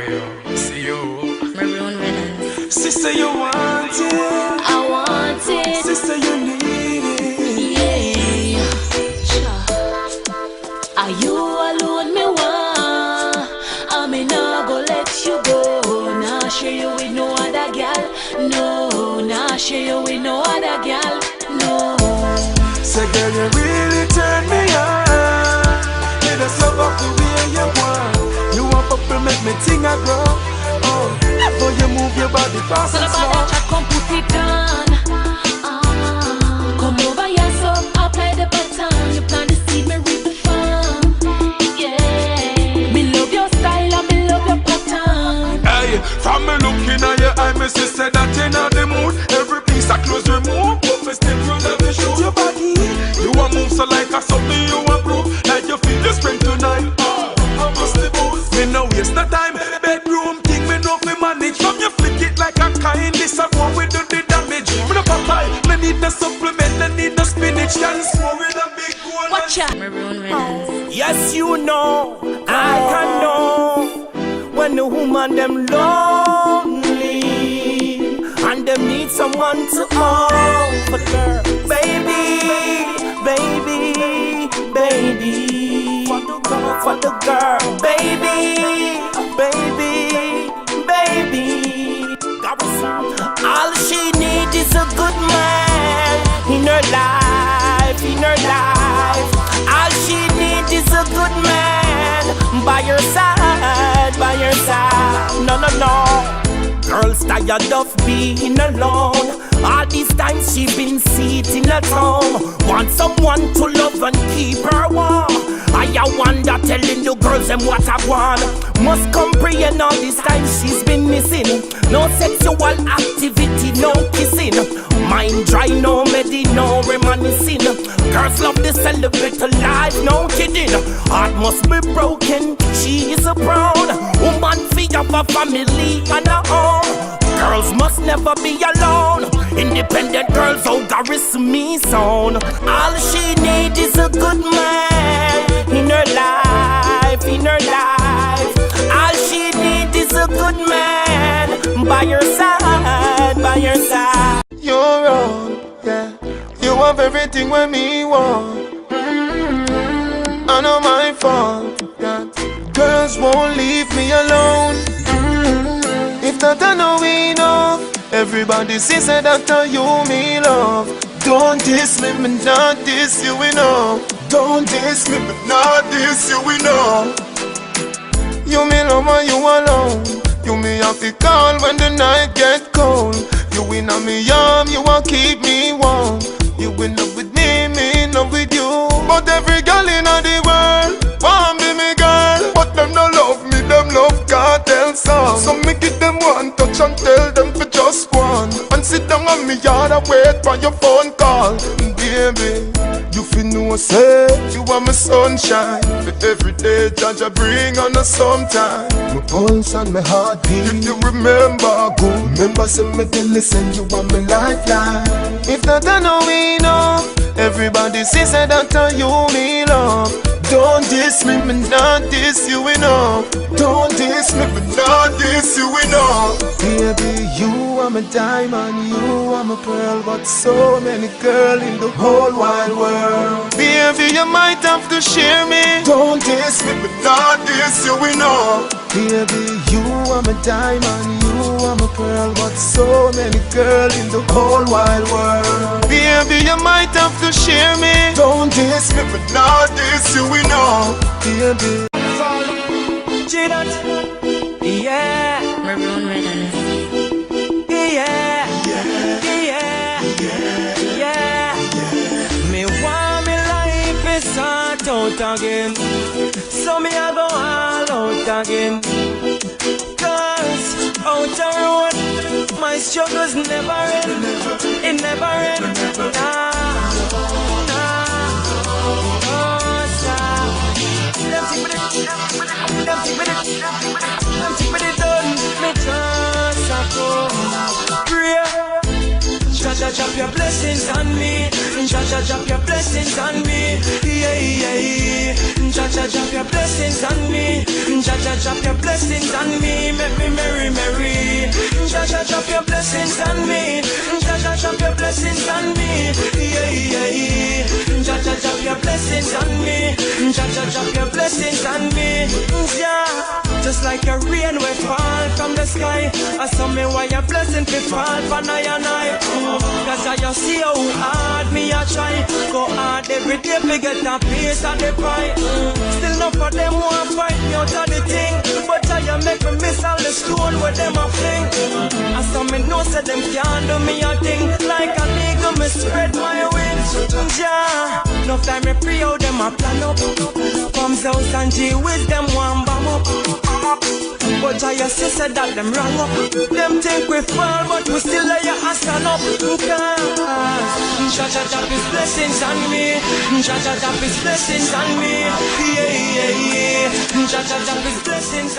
See you. Maroon Riddance. Sister, you want it. I want it. Sister, you need it. Yeah. Sure. Are you alone, me want? I may not go let you go. Nah, share you with no other girl. No, nah, share you with no other girl. No. Say, girl, you really turn me on. You just love up the way you want. You want to make me think I grow. Oh, so you move your body fast and slow. Come put it on. Come over here, so apply the baton. You plant the seed, me reap the farm. Yeah. Me love your style and me love your pattern. Hey, from me looking at your eye, me sister that in the mood. Every piece of clothes remove, but me still run every show. Your body, you want move so like a something you want prove. Like you feel the spring tonight. I must the boost. Me no waste no time. Bedroom thing, me no fi manage. From you flick it like a kind. This a one we do the damage. Me no Popeye, me need the supplement, me need the spinach. Can small with a big one. Watch out, Maroon Riddance. Yes, you know, I can know when the woman them lonely and them need someone to hold her. Baby, baby, baby, for the girl, baby, baby, baby. All she needs is a good man in her life, in her life. All she needs is a good man by her side, by her side. No, no, no. Girls tired of being alone. All these times she been sitting at home. Want someone to love and keep her warm. I wonder telling the girls them what I want. Must comprehend all these times she's been missing. No sexual activity, no kissing. Mind dry, no medi, no reminiscing. Girls love to celebrate life, no kidding. Heart must be broken, she is a proud woman for a family and a home. Girls must never be alone. Independent girls, oh God, is me sound. All she needs is a good man in her life, in her life. All she needs is a good man by her side, by her side. You're wrong, yeah. You have everything when me want. I know my fault, yeah. Girls won't leave me alone. If that I know enough, everybody says that you me love. Don't diss me, but not diss you enough. Don't diss me, but not diss you enough. You me love and you alone. You me have to call when the night get cold. You in on me arm, you won't keep me warm. You in love with me in love with you. But every girl in the world want be me girl. But them no love me, them love cartel song. So me give them one touch and tell them for just one. And sit down on me yard and wait for your phone call. Baby, you feel no say you are my sunshine. But every day Jaja bring on us sometime. My pulse and my heartbeat. If you remember, go remember say me to listen. You are my lifeline. If that I know enough, everybody says that you me love. Don't diss me, but not diss you enough. Don't diss me, but not diss you enough. Baby, you are my diamond, you are my pearl. But so many girls in the whole wide world. Baby, you might have to share me. Don't diss me, but not diss you enough. Baby, you are my diamond, you are my pearl. But so many girls in the whole wide world. Baby, you might have to share me. Don't diss me, but not diss you enough. Baby, yeah, Maroon Riddance. yeah, yeah, yeah, yeah. Me want me life is start out again. So me I go all out again. Cause out the road, my struggles never end. It never end. Nah, nah, oh, stop. Them take with it, them take with it, them take with it done. Me just a go pray. Jah Jah drop your blessings on me. Jaja drop your blessings on me, yeah, yeah. Jaja drop your blessings on me, Jaja drop your blessings on me, make me merry, merry. Jaja drop your blessings on me, Jaja drop your blessings on me, yeah, yeah. Jaja drop your blessings on me, Jaja drop your blessings on me, yeah. Just like a rain will fall from the sky, I saw me why your blessing will fall for night and night. Cause I just see how hard me I try, go hard every day to get a piece of the pie. Still not for them want fight me out of the thing, but I make me miss all the stone where them a fling. I saw me know say them can't do me a thing, like an eagle me spread my wings. Yeah, no time me pray how them a plan up. From Zeus and G wisdom one bomb up. But I just said that them wrong up. Them think we fall, but we still lay your ass stand up. Jaja drop his blessings on me, Jaja drop his blessings on me, yeah, yeah, yeah. Jaja drop his blessings